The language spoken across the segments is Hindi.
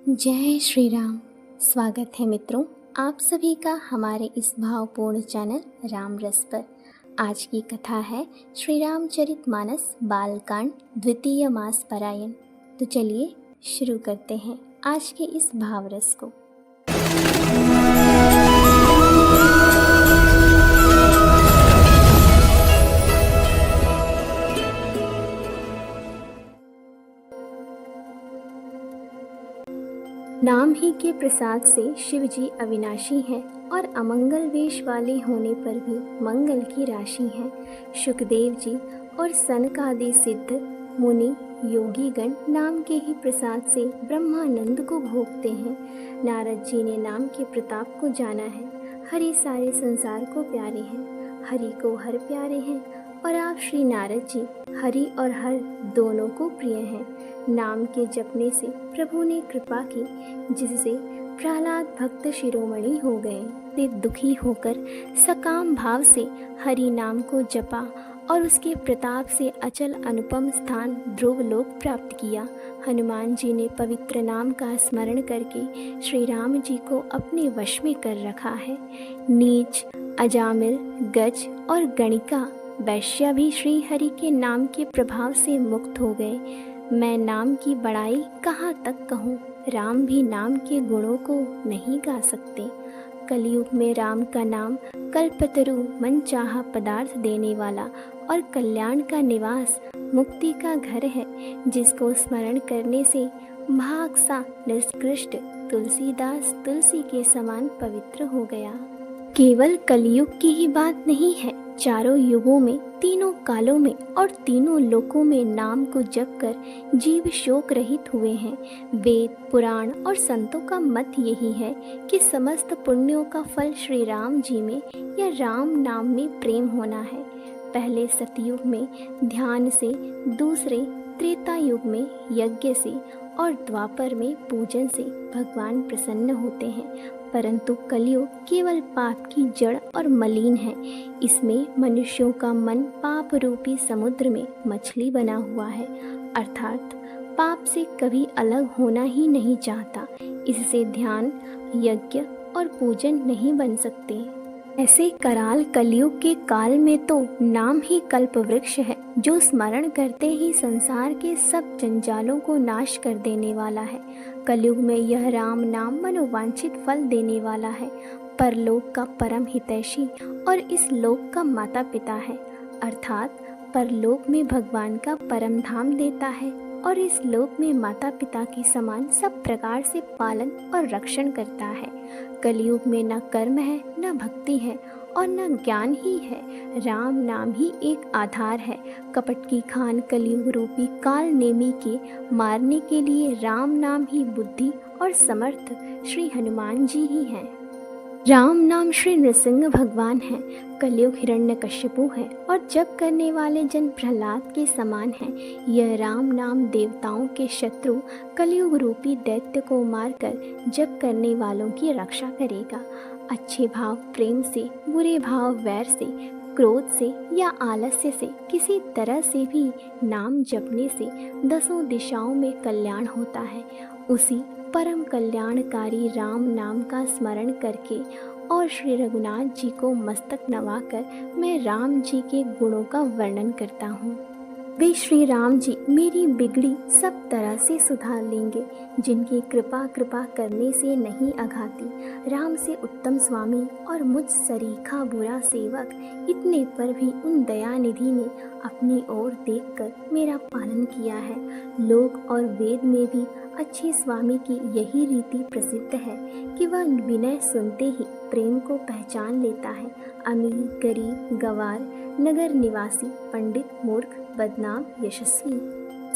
जय श्री राम। स्वागत है मित्रों आप सभी का हमारे इस भावपूर्ण चैनल राम रस पर। आज की कथा है श्री रामचरितमानस बालकांड द्वितीय मास परायण। तो चलिए शुरू करते हैं आज के इस भावरस को। नाम ही के प्रसाद से शिव जी अविनाशी हैं और अमंगल वेश वाले होने पर भी मंगल की राशि हैं। शुकदेव जी और सनकादि सिद्ध मुनि योगीगण नाम के ही प्रसाद से ब्रह्मानंद को भोगते हैं। नारद जी ने नाम के प्रताप को जाना है। हरि सारे संसार को प्यारे हैं, हरि को हर प्यारे हैं और आप श्री नारद जी हरि और हर दोनों को प्रिय हैं। नाम के जपने से प्रभु ने कृपा की, जिससे प्रहलाद भक्त शिरोमणि हो गए। वे दुखी होकर सकाम भाव से हरि नाम को जपा और उसके प्रताप से अचल अनुपम स्थान ध्रुव लोक प्राप्त किया। हनुमान जी ने पवित्र नाम का स्मरण करके श्री राम जी को अपने वश में कर रखा है। नीच, अजामिल, गज और गणिका वैश्या भी श्री हरि के नाम के प्रभाव से मुक्त हो गए। मैं नाम की बड़ाई कहाँ तक कहूँ, राम भी नाम के गुणों को नहीं गा सकते। कलयुग में राम का नाम कल्पतरु मन चाहा पदार्थ देने वाला और कल्याण का निवास मुक्ति का घर है, जिसको स्मरण करने से भाग सा निष्कृष्ट तुलसीदास तुलसी के समान पवित्र हो गया। केवल कलयुग की ही बात नहीं है, चारों युगों में, तीनों कालों में और तीनों लोकों में नाम को जप कर जीव शोक रहित हुए हैं। वेद, पुराण और संतों का मत यही है कि समस्त पुण्यों का फल श्री राम जी में या राम नाम में प्रेम होना है। पहले सतयुग में ध्यान से, दूसरे त्रेता युग में यज्ञ से और द्वापर में पूजन से भगवान प्रसन्न होते हैं। परंतु कलयुग केवल पाप की जड़ और मलिन है। इसमें मनुष्यों का मन पाप रूपी समुद्र में मछली बना हुआ है, अर्थात पाप से कभी अलग होना ही नहीं चाहता। इससे ध्यान, यज्ञ और पूजन नहीं बन सकते। ऐसे कराल कलयुग के काल में तो नाम ही कल्प वृक्ष है, जो स्मरण करते ही संसार के सब जंजालों को नाश कर देने वाला है। कलयुग में यह राम नाम मनोवांछित फल देने वाला है। परलोक का परम हितैषी और इस लोक का माता पिता है, अर्थात परलोक में भगवान का परम धाम देता है और इस लोक में माता पिता के समान सब प्रकार से पालन और रक्षण करता है। कलयुग में न कर्म है, न भक्ति है और न ज्ञान ही है। राम नाम ही एक आधार है। कपट की खान कलयुग रूपी काल नेमी के मारने के लिए राम नाम ही बुद्धि और समर्थ श्री हनुमान जी ही हैं। राम नाम श्री नृसिंह भगवान है। कलयुग हिरण्यकश्यपु है और जप करने वाले जन प्रहलाद के समान हैं। यह राम नाम देवताओं के शत्रु कलयुग रूपी दैत्य को मारकर जप करने वालों की रक्षा करेगा। अच्छे भाव प्रेम से, बुरे भाव वैर से, क्रोध से या आलस्य से किसी तरह से भी नाम जपने से दसों दिशाओं में कल्याण होता है। उसी परम कल्याणकारी राम नाम का स्मरण करके और श्री रघुनाथ जी को मस्तक नवाकर मैं राम जी के गुणों का वर्णन करता हूँ। वे श्री राम जी मेरी बिगड़ी सब तरह से सुधार लेंगे, जिनकी कृपा करने से नहीं अघाती। राम से उत्तम स्वामी और मुझ सरीखा बुरा सेवक, इतने पर भी उन दयानिधि ने अपनी ओर देखकर मेरा पालन किया है। लोक और वेद में भी अच्छे स्वामी की यही रीति प्रसिद्ध है कि वह विनय सुनते ही प्रेम को पहचान लेता है। अमीर, गरीब, गवार, नगर निवासी, पंडित, मूर्ख, बदनाम, यशस्वी,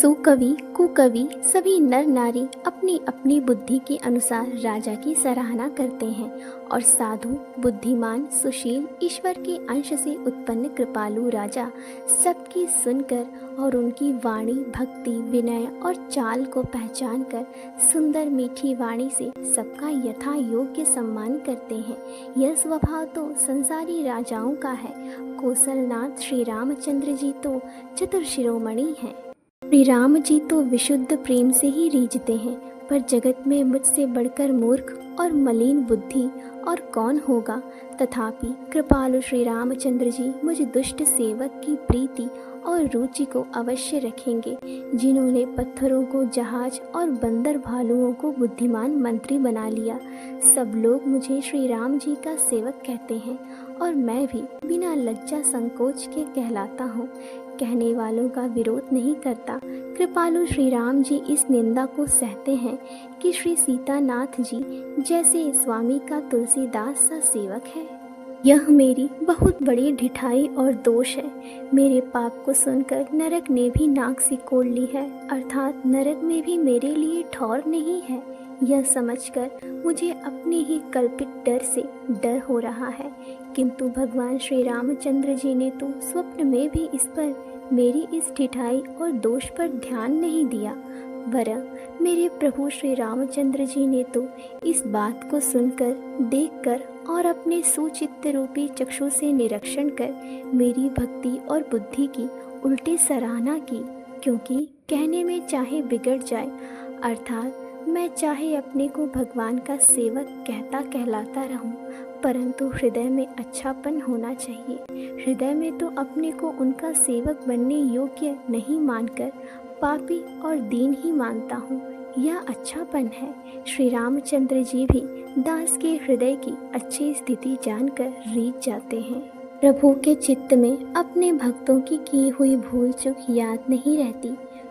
सुकवि, कुकवि सभी नर नारी अपनी अपनी बुद्धि के अनुसार राजा की सराहना करते हैं और साधु, बुद्धिमान, सुशील, ईश्वर के अंश से उत्पन्न कृपालु राजा सबकी सुनकर और उनकी वाणी, भक्ति, विनय और चाल को पहचान कर सुंदर मीठी वाणी से सबका यथा योग्य सम्मान करते हैं। यह स्वभाव तो संसारी राजाओं का है। कौशलनाथ श्री रामचंद्र जी तो चतुर शिरोमणि हैं। श्री राम जी तो विशुद्ध प्रेम से ही रीझते हैं। पर जगत में मुझसे बढ़कर मूर्ख और मलिन बुद्धि और कौन होगा। तथापि कृपालु श्री रामचंद्र जी मुझ दुष्ट सेवक की प्रीति और रुचि को अवश्य रखेंगे, जिन्होंने पत्थरों को जहाज और बंदर भालुओं को बुद्धिमान मंत्री बना लिया। सब लोग मुझे श्री राम जी का सेवक कहते हैं और मैं भी बिना लज्जा संकोच के कहलाता हूँ। कहने वालों का विरोध नहीं करता। कृपालु श्री राम जी इस निंदा को सहते हैं कि श्री सीतानाथ जी जैसे स्वामी का तुलसीदास सा सेवक है। यह मेरी बहुत बड़ी ढिठाई और दोष है। मेरे पाप को सुनकर नरक ने भी नाक सिकोड़ ली है, अर्थात नरक में भी मेरे लिए ठौर नहीं है। यह समझकर मुझे अपने ही कल्पित डर से डर हो रहा है, किंतु भगवान श्री रामचंद्र जी ने तो स्वप्न में भी इस पर मेरी इस ढिठाई और दोष पर ध्यान नहीं दिया। वरन मेरे प्रभु श्री रामचंद्र जी ने तो इस बात को सुनकर, देखकर और अपने सुचित्त रूपी चक्षु से निरीक्षण कर मेरी भक्ति और बुद्धि की उल्टी सराहना की। क्योंकि कहने में चाहे बिगड़ जाए, अर्थात मैं चाहे अपने को भगवान का सेवक कहता कहलाता रहूं, परंतु हृदय में अच्छापन होना चाहिए। हृदय में तो अपने को उनका सेवक बनने योग्य नहीं मानकर पापी और दीन ही मानता हूँ। यह अच्छापन है। श्री रामचंद्र जी भी दास के हृदय की अच्छी स्थिति जानकर रीझ जाते हैं। प्रभु के चित्त में अपने भक्तों की हुई भूल चूक याद नहीं रहती,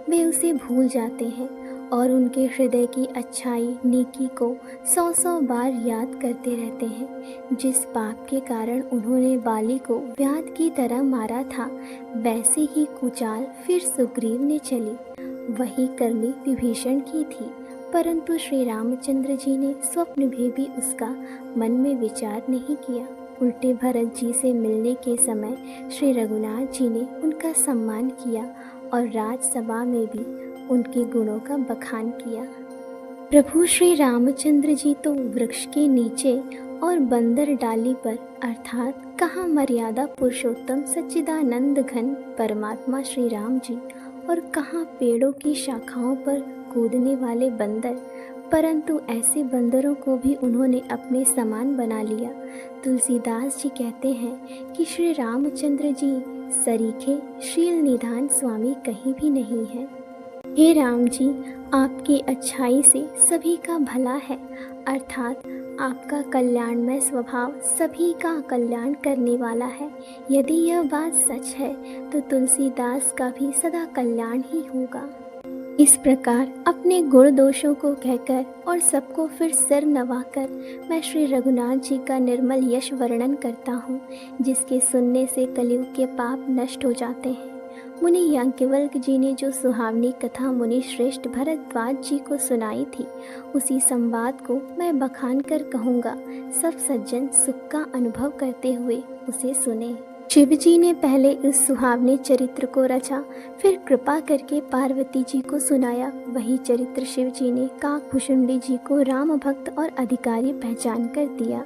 वे उसे भूल जाते हैं और उनके हृदय की अच्छाई नेकी को 100 बार याद करते रहते हैं। जिस पाप के कारण उन्होंने बाली को व्याध की तरह मारा था, वैसे ही कुचाल फिर सुग्रीव ने चली। वही करनी विभीषण की थी, परंतु श्री रामचंद्र जी ने स्वप्न में भी उसका मन में विचार नहीं किया। उल्टे भरत जी से मिलने के समय श्री रघुनाथ जी ने उनका सम्मान किया और राजसभा में भी उनके गुणों का बखान किया। प्रभु श्री रामचंद्र जी तो वृक्ष के नीचे और बंदर डाली पर, अर्थात कहाँ मर्यादा पुरुषोत्तम सच्चिदानंद घन परमात्मा श्री राम जी और कहाँ पेड़ों की शाखाओं पर कूदने वाले बंदर, परंतु ऐसे बंदरों को भी उन्होंने अपने समान बना लिया। तुलसीदास जी कहते हैं कि श्री रामचंद्र जी सरीखे शील निधान स्वामी कहीं भी नहीं है। हे राम जी, आपकी अच्छाई से सभी का भला है, अर्थात आपका कल्याणमय स्वभाव सभी का कल्याण करने वाला है। यदि यह बात सच है तो तुलसीदास का भी सदा कल्याण ही होगा। इस प्रकार अपने गुण दोषों को कहकर और सबको फिर सिर नवाकर मैं श्री रघुनाथ जी का निर्मल यश वर्णन करता हूँ, जिसके सुनने से कलयुग के पाप नष्ट हो जाते हैं। मुनि याज्ञवल्क्य जी ने जो सुहावनी कथा मुनि श्रेष्ठ भरद्वाज जी को सुनाई थी, उसी संवाद को मैं बखान कर कहूँगा। सब सज्जन सुख का अनुभव करते हुए उसे सुने। शिव जी ने पहले इस सुहावने चरित्र को रचा, फिर कृपा करके पार्वती जी को सुनाया। वही चरित्र शिव जी ने काकभुशुंडी जी को राम भक्त और अधिकारी पहचान कर दिया।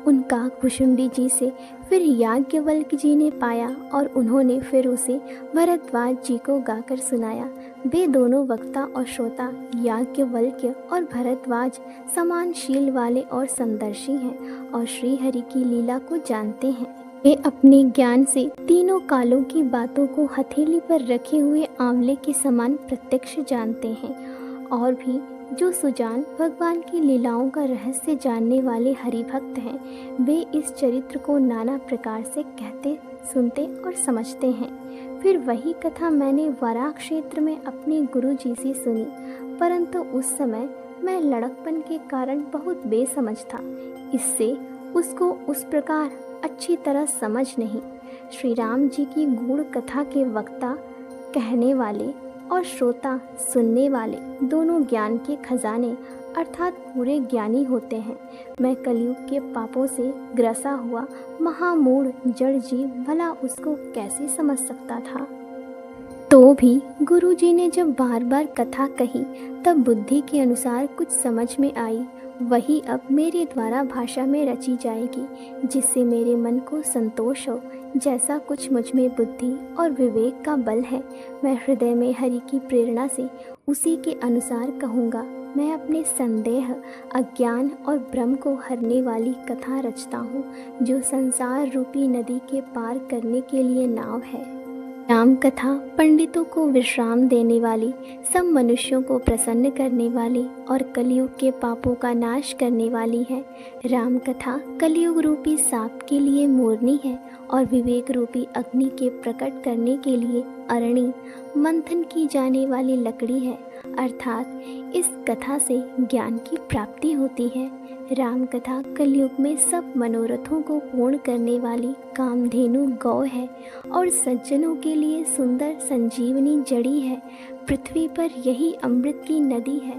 उन काकभुशुंडी जी से फिर याज्ञवल्क्य जी ने पाया और उन्होंने फिर उसे भरद्वाज जी को गाकर सुनाया। वे दोनों वक्ता और श्रोता याज्ञवल्क्य और भरद्वाज समान शील वाले और समदर्शी हैं और श्री हरि की लीला को जानते हैं। वे अपने ज्ञान से तीनों कालों की बातों को हथेली पर रखे हुए आंवले के समान प्रत्यक्ष जानते हैं। और भी जो सुजान भगवान की लीलाओं का रहस्य जानने वाले हरिभक्त हैं, वे इस चरित्र को नाना प्रकार से कहते, सुनते और समझते हैं। फिर वही कथा मैंने वराह क्षेत्र में अपने गुरु जी से सुनी, परंतु उस समय मैं लड़कपन के कारण बहुत बेसमझ था, इससे उसको उस प्रकार अच्छी तरह समझ नहीं। श्री राम जी की गूढ़ कथा के वक्ता कहने वाले और श्रोता सुनने वाले दोनों ज्ञान के खजाने अर्थात पूरे ज्ञानी होते हैं। मैं कलयुग के पापों से ग्रसा हुआ महामूढ़ जड़ जीव भला उसको कैसे समझ सकता था। तो भी गुरु जी ने जब बार बार कथा कही तब बुद्धि के अनुसार कुछ समझ में आई। वही अब मेरे द्वारा भाषा में रची जाएगी, जिससे मेरे मन को संतोष हो। जैसा कुछ मुझ में बुद्धि और विवेक का बल है, मैं हृदय में हरि की प्रेरणा से उसी के अनुसार कहूँगा। मैं अपने संदेह, अज्ञान और भ्रम को हरने वाली कथा रचता हूँ, जो संसार रूपी नदी के पार करने के लिए नाव है। राम कथा पंडितों को विश्राम देने वाली, सब मनुष्यों को प्रसन्न करने वाली और कलयुग के पापों का नाश करने वाली है। राम कथा कलयुग रूपी साप के लिए मोरनी है और विवेक रूपी अग्नि के प्रकट करने के लिए अरणी, मंथन की जाने वाली लकड़ी है। अर्थात इस कथा से ज्ञान की प्राप्ति होती है। राम कथा कलयुग में सब मनोरथों को पूर्ण करने वाली कामधेनु गौ है और सज्जनों के लिए सुंदर संजीवनी जड़ी है। पृथ्वी पर यही अमृत की नदी है,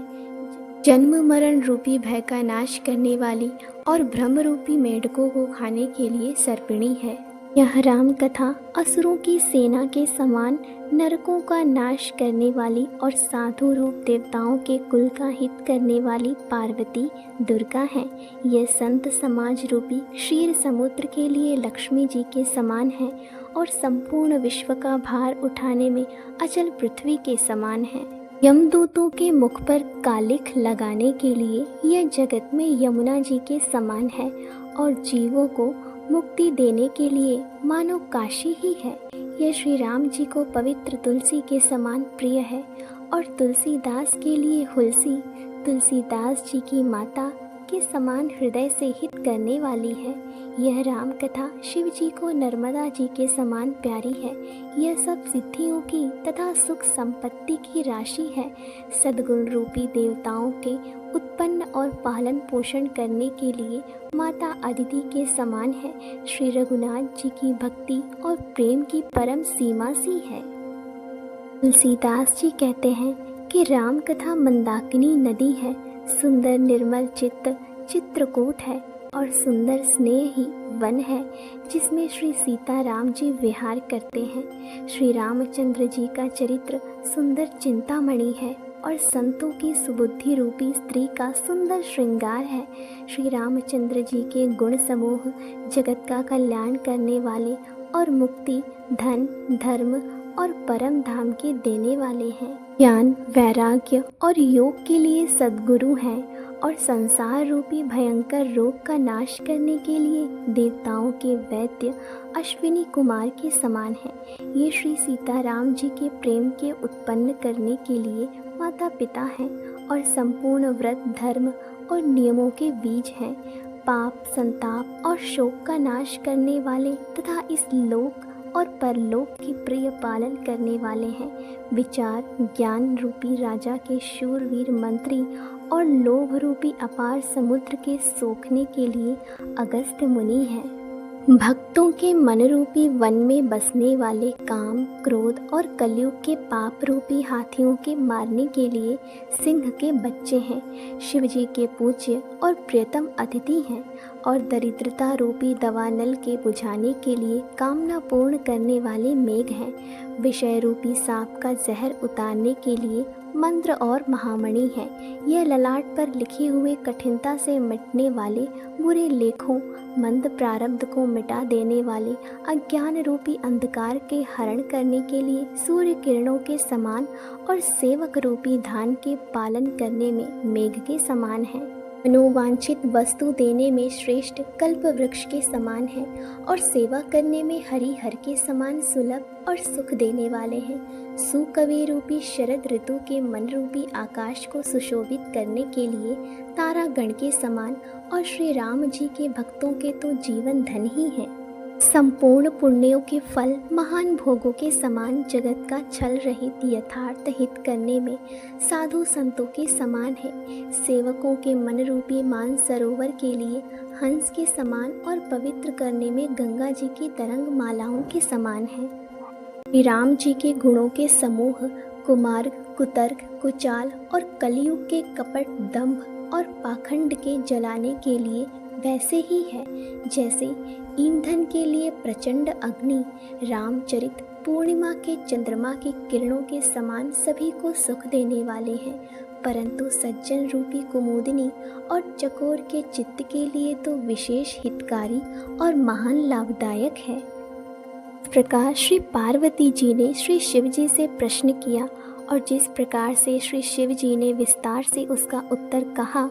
जन्म मरण रूपी भय का नाश करने वाली और भ्रम रूपी मेढकों को खाने के लिए सर्पिणी है। यह राम कथा असुरों की सेना के समान नरकों का नाश करने वाली और साधु रूप देवताओं के कुल का हित करने वाली पार्वती दुर्गा है। यह संत समाज रूपी क्षीर समुद्र के लिए लक्ष्मी जी के समान है और संपूर्ण विश्व का भार उठाने में अचल पृथ्वी के समान है। यमदूतों के मुख पर कालिख लगाने के लिए यह जगत में यमुना जी के समान है और जीवों को मुक्ति देने के लिए मानो काशी ही है। यह श्री राम जी को पवित्र तुलसी के समान प्रिय है और तुलसीदास के लिए हुलसी तुलसीदास जी की माता के समान हृदय से हित करने वाली है। यह राम कथा शिव जी को नर्मदा जी के समान प्यारी है। यह सब सिद्धियों की तथा सुख संपत्ति की राशि है। सद्गुण रूपी देवताओं के उत्पन्न और पालन पोषण करने के लिए माता अदिति के समान है। श्री रघुनाथ जी की भक्ति और प्रेम की परम सीमा सी है। तुलसीदास जी कहते हैं कि राम कथा मंदाकिनी नदी है, सुंदर निर्मल चित्त चित्रकूट है और सुंदर स्नेह ही वन है, जिसमें श्री सीता राम जी विहार करते हैं। श्री रामचंद्र जी का चरित्र सुंदर चिंतामणि है और संतों की सुबुद्धि रूपी स्त्री का सुंदर श्रृंगार है। श्री रामचंद्र जी के गुण समूह जगत का कल्याण करने वाले और मुक्ति, धन, धर्म और परम धाम के देने वाले हैं। ज्ञान, वैराग्य और योग के लिए सद्गुरु हैं और संसार रूपी भयंकर रोग का नाश करने के लिए देवताओं के वैद्य अश्विनी कुमार के समान है। ये श्री सीताराम जी के प्रेम के उत्पन्न करने के लिए माता पिता हैं और संपूर्ण व्रत, धर्म और नियमों के बीज हैं। पाप, संताप और शोक का नाश करने वाले तथा इस लोक और परलोक की प्रिय पालन करने वाले हैं। विचार, ज्ञान रूपी राजा के शूरवीर मंत्री और लोभ रूपी अपार समुद्र के सोखने के लिए अगस्त्य मुनि हैं। भक्तों के मन रूपी वन में बसने वाले काम, क्रोध और कलयुग के पाप रूपी हाथियों के मारने के लिए सिंह के बच्चे हैं। शिव जी के पूज्य और प्रियतम अतिथि हैं और दरिद्रता रूपी दवानल के बुझाने के लिए कामना पूर्ण करने वाले मेघ हैं। विषय रूपी सांप का जहर उतारने के लिए मंत्र और महामणि है। यह ललाट पर लिखे हुए कठिनता से मिटने वाले बुरे लेखों, मंद प्रारब्ध को मिटा देने वाले अज्ञान रूपी अंधकार के हरण करने के लिए सूर्य किरणों के समान और सेवक रूपी धान के पालन करने में मेघ के समान है। मनोवांछित वस्तु देने में श्रेष्ठ कल्प वृक्ष के समान है और सेवा करने में हरिहर के समान सुलभ और सुख देने वाले हैं। सुकवि रूपी शरद ऋतु के मन रूपी आकाश को सुशोभित करने के लिए तारागण के समान और श्री राम जी के भक्तों के तो जीवन धन ही है। संपूर्ण पुण्यों के फल महान भोगों के समान जगत का छल रहित यथार्थ हित करने में साधु संतों के समान है। सेवकों के मन रूपी मान सरोवर के लिए हंस के समान और पवित्र करने में गंगा जी की तरंग मालाओं के समान है। श्री राम जी के गुणों के समूह कुमार्ग, कुतर्क, कुचाल और कलयुग के कपट, दंभ और पाखंड के जलाने के लिए वैसे ही है जैसे ईंधन के लिए प्रचंड अग्नि। रामचरित पूर्णिमा के चंद्रमा की किरणों के समान सभी को सुख देने वाले हैं, परंतु सज्जन रूपी कुमुदिनी और चकोर के चित्त के लिए तो विशेष हितकारी और महान लाभदायक है। इस प्रकार श्री पार्वती जी ने श्री शिव जी से प्रश्न किया और जिस प्रकार से श्री शिव जी ने विस्तार से उसका उत्तर कहा,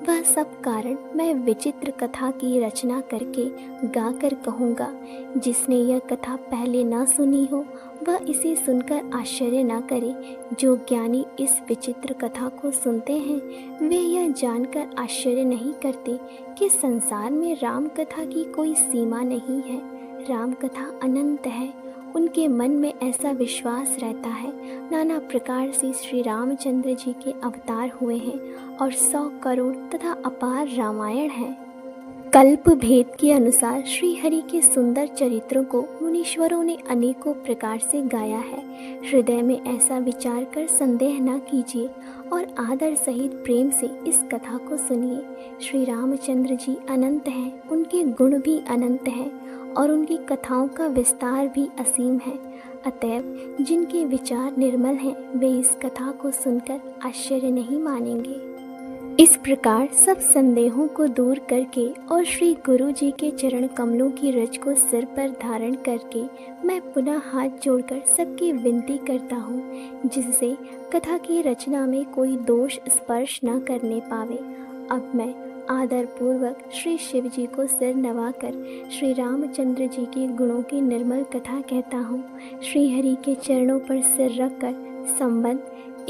वह सब कारण मैं विचित्र कथा की रचना करके गाकर कहूँगा। जिसने यह कथा पहले न सुनी हो वह इसे सुनकर आश्चर्य न करे। जो ज्ञानी इस विचित्र कथा को सुनते हैं वे यह जानकर आश्चर्य नहीं करते कि संसार में राम कथा की कोई सीमा नहीं है। राम कथा अनंत है। उनके मन में ऐसा विश्वास रहता है नाना प्रकार से श्री रामचंद्र जी के अवतार हुए हैं और 100 करोड़ तथा अपार रामायण है। कल्प भेद के अनुसार श्री हरि के सुंदर चरित्रों को मुनीश्वरों ने अनेकों प्रकार से गाया है। हृदय में ऐसा विचार कर संदेह न कीजिए और आदर सहित प्रेम से इस कथा को सुनिए। श्री रामचंद्र जी अनंत हैं, उनके गुण भी अनंत हैं और उनकी कथाओं का विस्तार भी असीम है। अतएव जिनके विचार निर्मल हैं वे इस कथा को सुनकर आश्चर्य नहीं मानेंगे। इस प्रकार सब संदेहों को दूर करके और श्री गुरु जी के चरण कमलों की रज को सिर पर धारण करके मैं पुनः हाथ जोड़कर सबकी विनती करता हूँ, जिससे कथा की रचना में कोई दोष स्पर्श न करने पावे। अब मैं आदर पूर्वक श्री शिव जी को सिर नवाकर श्री रामचंद्र जी के गुणों की निर्मल कथा कहता हूँ। श्री हरि के चरणों पर सिर रखकर संबंध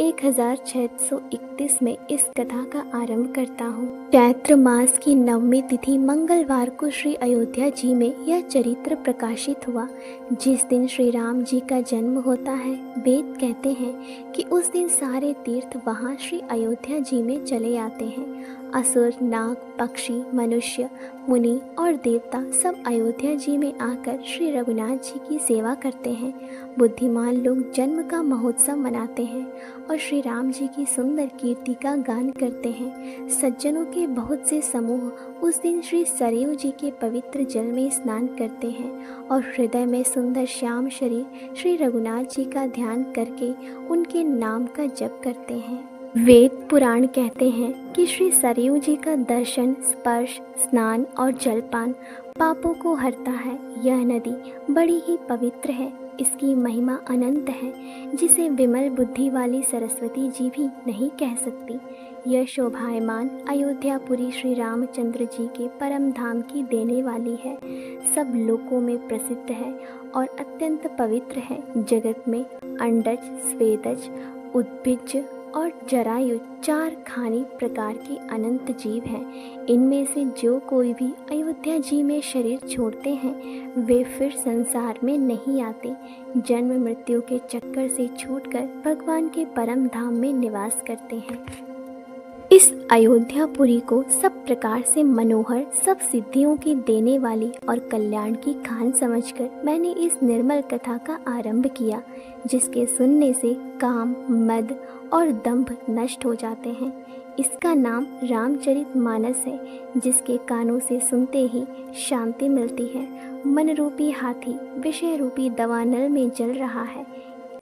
1631 में इस कथा का आरंभ करता हूँ। चैत्र मास की नवमी तिथि मंगलवार को श्री अयोध्या जी में यह चरित्र प्रकाशित हुआ। जिस दिन श्री राम जी का जन्म होता है, वेद कहते हैं कि उस दिन सारे तीर्थ वहाँ श्री अयोध्या जी में चले आते हैं। असुर, नाग, पक्षी, मनुष्य, मुनि और देवता सब अयोध्या जी में आकर श्री रघुनाथ जी की सेवा करते हैं। बुद्धिमान लोग जन्म का महोत्सव मनाते हैं और श्री राम जी की सुंदर कीर्ति का गान करते हैं। सज्जनों के बहुत से समूह उस दिन श्री सरयू जी के पवित्र जल में स्नान करते हैं और हृदय में सुंदर श्याम शरीर श्री रघुनाथ जी का ध्यान करके उनके नाम का जप करते हैं। वेद पुराण कहते हैं कि श्री सरयू जी का दर्शन, स्पर्श, स्नान और जलपान पापों को हरता है। यह नदी बड़ी ही पवित्र है। इसकी महिमा अनंत है, जिसे विमल बुद्धि वाली सरस्वती जी भी नहीं कह सकती। यह शोभायमान अयोध्यापुरी श्री रामचंद्र जी के परम धाम की देने वाली है। सब लोकों में प्रसिद्ध है और अत्यंत पवित्र है। जगत में अंडज, स्वेदज, उद्भिज और जरायु 4 खानी प्रकार के अनंत जीव हैं। इनमें से जो कोई भी अयोध्या जी में शरीर छोड़ते हैं वे फिर संसार में नहीं आते। जन्म मृत्यु के चक्कर से छूटकर भगवान के परम धाम में निवास करते हैं। इस अयोध्यापुरी को सब प्रकार से मनोहर, सब सिद्धियों की देने वाली और कल्याण की खान समझकर मैंने इस निर्मल कथा का आरंभ किया, जिसके सुनने से काम, मद और दंभ नष्ट हो जाते हैं। इसका नाम रामचरितमानस है, जिसके कानों से सुनते ही शांति मिलती है। मन रूपी हाथी विषय रूपी दवानल में जल रहा है,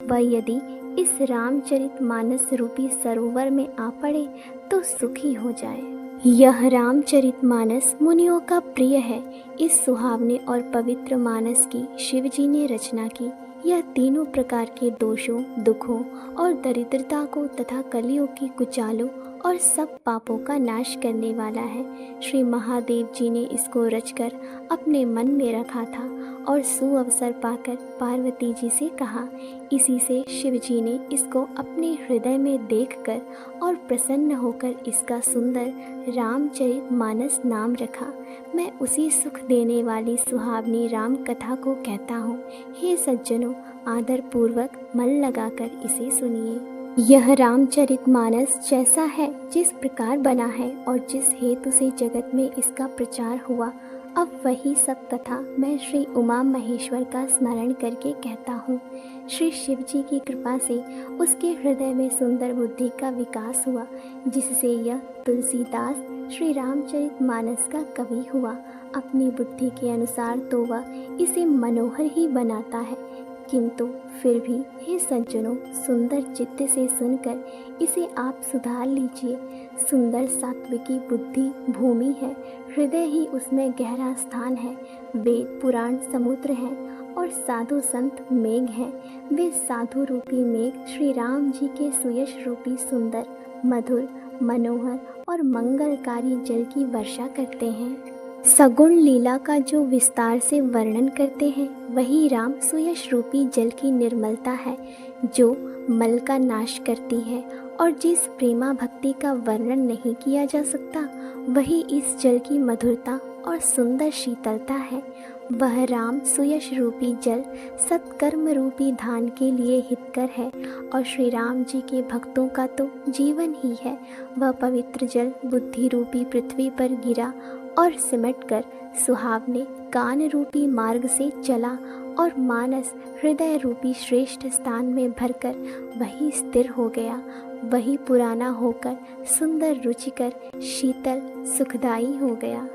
वह यदि इस रामचरितमानस रूपी सरोवर में आ पड़े तो सुखी हो जाए। यह रामचरितमानस मुनियों का प्रिय है। इस सुहावने और पवित्र मानस की शिव जी ने रचना की। यह तीनों प्रकार के दोषों, दुखों और दरिद्रता को तथा कलियुग की कुचालों और सब पापों का नाश करने वाला है। श्री महादेव जी ने इसको रचकर अपने मन में रखा था और सुअवसर पाकर पार्वती जी से कहा। इसी से शिव जी ने इसको अपने हृदय में देखकर और प्रसन्न होकर इसका सुंदर रामचरितमानस नाम रखा। मैं उसी सुख देने वाली सुहावनी राम कथा को कहता हूँ। हे सज्जनों, आदर पूर्वक मन लगाकर इसे सुनिए। यह रामचरितमानस जैसा है, जिस प्रकार बना है और जिस हेतु से जगत में इसका प्रचार हुआ, अब वही सब कथा मैं श्री उमा महेश्वर का स्मरण करके कहता हूँ। श्री शिव जी की कृपा से उसके हृदय में सुंदर बुद्धि का विकास हुआ, जिससे यह तुलसीदास श्री रामचरितमानस का कवि हुआ। अपनी बुद्धि के अनुसार तो वह इसे मनोहर ही बनाता है, किंतु फिर भी हे सज्जनों, सुंदर चित्त से सुनकर इसे आप सुधार लीजिए। सुंदर सात्विकी बुद्धि भूमि है, हृदय ही उसमें गहरा स्थान है। वेद पुराण समुद्र हैं और साधु संत मेघ हैं। वे साधु रूपी मेघ श्री राम जी के सुयश रूपी सुंदर, मधुर, मनोहर और मंगलकारी जल की वर्षा करते हैं। सगुण लीला का जो विस्तार से वर्णन करते हैं, वही राम सुयश रूपी जल की निर्मलता है, जो मल का नाश करती है। और जिस प्रेमा भक्ति का वर्णन नहीं किया जा सकता, वही इस जल की मधुरता और सुंदर शीतलता है। वह राम सुयश रूपी जल सत्कर्म रूपी धान के लिए हितकर है और श्री राम जी के भक्तों का तो जीवन ही है। वह पवित्र जल बुद्धि रूपी पृथ्वी पर गिरा और सिमटकर सुहावने कान रूपी मार्ग से चला और मानस हृदय रूपी श्रेष्ठ स्थान में भरकर वही स्थिर हो गया। वही पुराना होकर सुंदर, रुचिकर, शीतल, सुखदाई हो गया।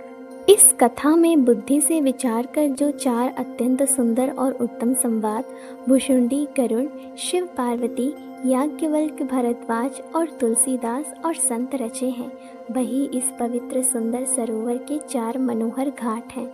इस कथा में बुद्धि से विचार कर जो 4 अत्यंत सुंदर और उत्तम संवाद भुषुंडी, गरुड़, शिव पार्वती, याज्ञवल्क्य, भरद्वाज और तुलसीदास और संत रचे हैं, वही इस पवित्र सुंदर सरोवर के 4 मनोहर घाट हैं।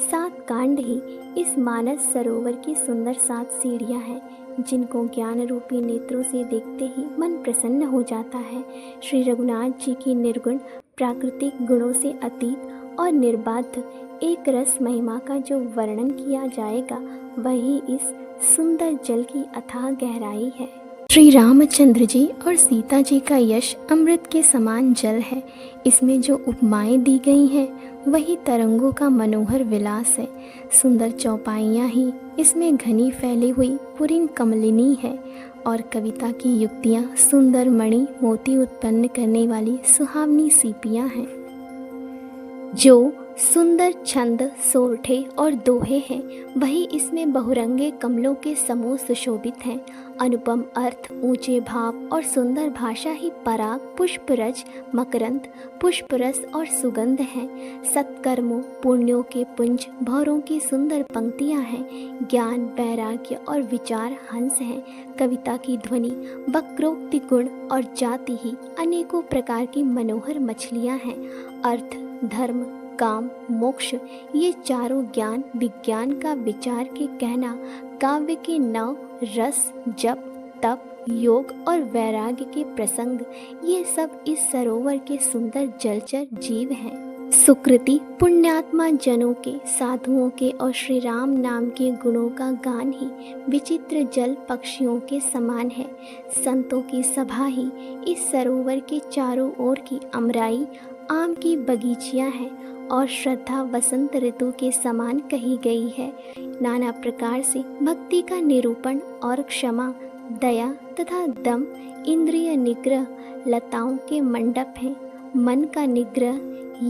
7 कांड ही इस मानस सरोवर की सुंदर 7 सीढ़ियाँ हैं, जिनको ज्ञान रूपी नेत्रों से देखते ही मन प्रसन्न हो जाता है। श्री रघुनाथ जी की निर्गुण प्राकृतिक गुणों से अतीत और निर्बाध एक रस महिमा का जो वर्णन किया जाएगा, वही इस सुंदर जल की अथाह गहराई है। श्री रामचंद्र जी और सीता जी का यश अमृत के समान जल है। इसमें जो उपमाएं दी गई हैं, वही तरंगों का मनोहर विलास है। सुंदर चौपाइयाँ ही इसमें घनी फैली हुई पुरीन कमलिनी है और कविता की युक्तियाँ सुंदर मणि मोती उत्पन्न करने वाली सुहावनी सीपियाँ हैं। जो सुंदर छंद, सोरठे और दोहे हैं, वही इसमें बहुरंगे कमलों के समूह सुशोभित हैं। अनुपम अर्थ, ऊंचे भाव और सुंदर भाषा ही पराग, पुष्परज, मकरंद, पुष्परस और सुगंध हैं। सत्कर्मों, पुण्यों के पुंज, भौरों की सुंदर पंक्तियां हैं। ज्ञान, वैराग्य और विचार हंस हैं। कविता की ध्वनि, वक्रोक्ति गुण और जाति ही अनेकों प्रकार की मनोहर मछलियां हैं। अर्थ, धर्म, काम, मोक्ष, ये चारों ज्ञान विज्ञान का विचार के कहना, काव्य के नव रस, जप, तप, योग और वैराग्य के प्रसंग, ये सब इस सरोवर के सुंदर जलचर जीव हैं। सुकृति पुण्यात्मा जनों के, साधुओं के और श्री राम नाम के गुणों का गान ही विचित्र जल पक्षियों के समान है। संतों की सभा ही इस सरोवर के चारों ओर की अमराई, आम की बगीचियां हैं और श्रद्धा वसंत ऋतु के समान कही गई है। नाना प्रकार से भक्ति का निरूपण और क्षमा, दया तथा दम, इंद्रिय निग्रह लताओं के मंडप हैं। मन का निग्रह,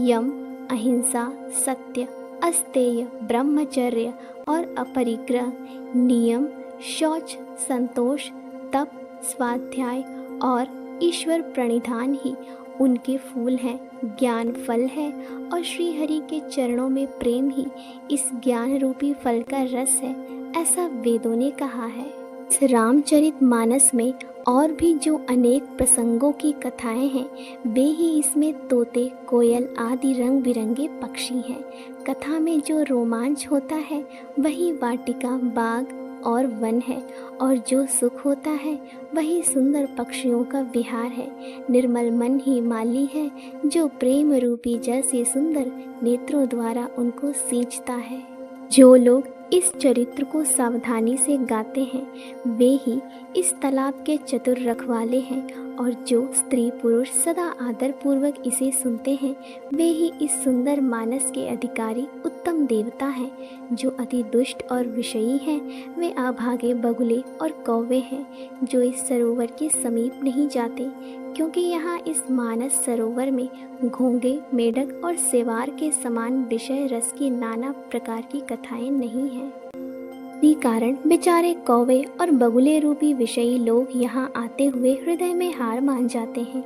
यम, अहिंसा, सत्य, अस्तेय, ब्रह्मचर्य और अपरिग्रह, नियम, शौच, संतोष, तप, स्वाध्याय और ईश्वर प्रणिधान ही उनके फूल हैं। ज्ञान फल है और श्री हरि के चरणों में प्रेम ही इस ज्ञान रूपी फल का रस है, ऐसा वेदों ने कहा है। इस रामचरित मानस में और भी जो अनेक प्रसंगों की कथाएं हैं, वे ही इसमें तोते, कोयल आदि रंग बिरंगे पक्षी हैं। कथा में जो रोमांच होता है, वही वाटिका, बाग और वन है, और जो सुख होता है, वही सुंदर पक्षियों का विहार है। निर्मल मन ही माली है, जो प्रेम रूपी जल से सुंदर नेत्रों द्वारा उनको सींचता है। जो लोग इस चरित्र को सावधानी से गाते हैं, वे ही इस तालाब के चतुर रखवाले हैं, और जो स्त्री पुरुष सदा आदर पूर्वक इसे सुनते हैं, वे ही इस सुंदर मानस के अधिकारी उत्तम देवता हैं। जो अति दुष्ट और विषयी हैं, वे अभागे बगुले और कौवे हैं, जो इस सरोवर के समीप नहीं जाते, क्योंकि यहाँ इस मानस सरोवर में घोंगे, मेढक और सेवार के समान विषय रस की नाना प्रकार की कथाएं नहीं हैं। इसी कारण बेचारे कौवे और बगुले रूपी विषयी लोग यहाँ आते हुए हृदय में हार मान जाते हैं,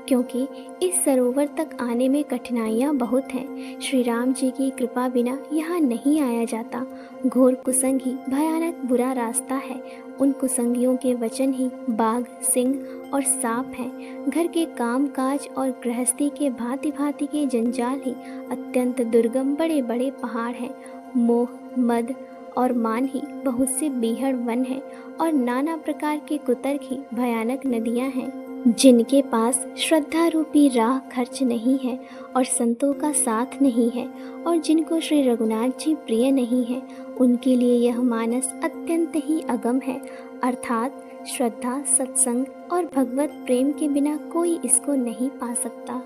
क्योंकि इस सरोवर तक आने में कठिनाइयाँ बहुत हैं। श्री राम जी की कृपा बिना यहाँ नहीं आया जाता। घोर कुसंगी भयानक बुरा रास्ता है। उन कुसंगियों के वचन ही बाघ, सिंह और सांप हैं। घर के काम काज और गृहस्थी के भांति भांति के जंजाल ही अत्यंत दुर्गम बड़े बड़े पहाड़ हैं। मोह, मद और मान ही बहुत से बीहड़ वन हैं और नाना प्रकार के कुतर्क ही भयानक नदियां हैं। जिनके पास श्रद्धा रूपी राह खर्च नहीं है और संतों का साथ नहीं है और जिनको श्री रघुनाथ जी प्रिय नहीं है, उनके लिए यह मानस अत्यंत ही अगम है। अर्थात श्रद्धा, सत्संग और भगवत प्रेम के बिना कोई इसको नहीं पा सकता।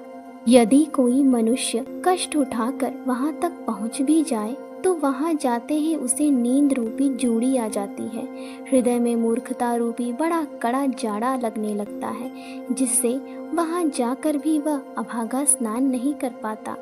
यदि कोई मनुष्य कष्ट उठाकर वहां तक पहुंच भी जाए तो वहां जाते ही उसे नींद रूपी जूड़ी आ जाती है। हृदय में मूर्खता रूपी बड़ा कड़ा जाड़ा लगने लगता है, जिससे वहां जाकर भी वह अभागा स्नान नहीं कर पाता।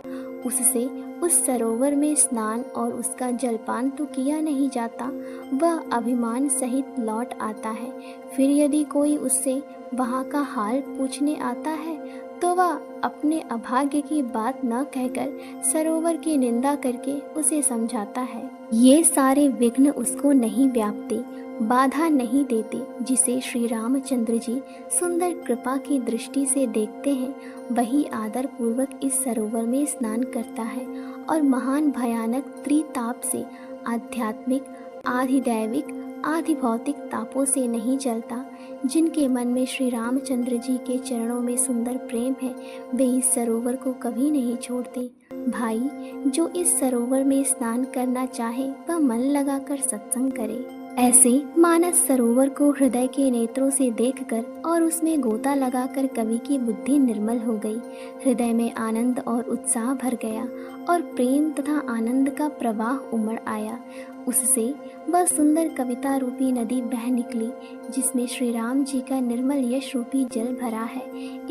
उससे उस सरोवर में स्नान और उसका जलपान तो किया नहीं जाता, वह अभिमान सहित लौट आता है। फिर यदि कोई उससे वहाँ का हाल पूछने आता है तो वह अपने अभाग्य की बात न कहकर सरोवर की निंदा करके उसे समझाता है। ये सारे विघ्न उसको नहीं व्यापते, बाधा नहीं देते। जिसे श्री रामचंद्र जी सुंदर कृपा की दृष्टि से देखते हैं, वही आदर पूर्वक इस सरोवर में स्नान करता है और महान भयानक त्रिताप से, आध्यात्मिक, आधिदैविक, आधि भौतिक तापों से नहीं जलता। जिनके मन में श्री रामचंद्र जी के चरणों में सुंदर प्रेम है, वे इस सरोवर को कभी नहीं छोड़ते। भाई, जो इस सरोवर में स्नान करना चाहे वह मन लगाकर सत्संग करे। ऐसे मानस सरोवर को हृदय के नेत्रों से देखकर और उसमें गोता लगाकर कवि की बुद्धि निर्मल हो गई। हृदय में आनंद और उत्साह भर गया और प्रेम तथा आनंद का प्रवाह उमड़ आया। उससे वह सुंदर कविता रूपी नदी बह निकली, जिसमें श्री राम जी का निर्मल यश रूपी जल भरा है।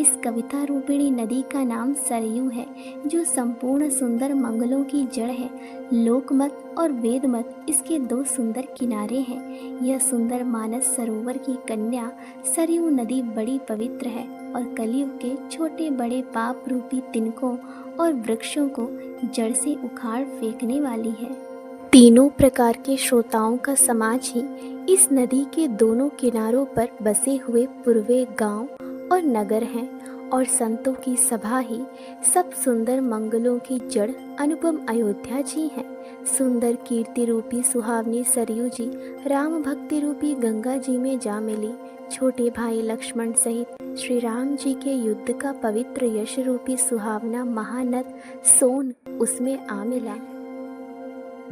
इस कविता रूपिणी नदी का नाम सरयू है, जो संपूर्ण सुंदर मंगलों की जड़ है। लोकमत और वेदमत इसके दो सुंदर किनारे हैं। यह सुंदर मानस सरोवर की कन्या सरयू नदी बड़ी पवित्र है और कलयुग के छोटे बड़े पाप रूपी तिनकों और वृक्षों को जड़ से उखाड़ फेंकने वाली है। तीनों प्रकार के श्रोताओं का समाज ही इस नदी के दोनों किनारों पर बसे हुए पूर्वे गांव और नगर हैं और संतों की सभा ही सब सुंदर मंगलों की जड़ अनुपम अयोध्या जी हैं। सुंदर कीर्ति रूपी सुहावनी सरयू जी राम भक्ति रूपी गंगा जी में जा मिली। छोटे भाई लक्ष्मण सहित श्री राम जी के युद्ध का पवित्र यश रूपी सुहावना महानद सोन उसमें आ मिला।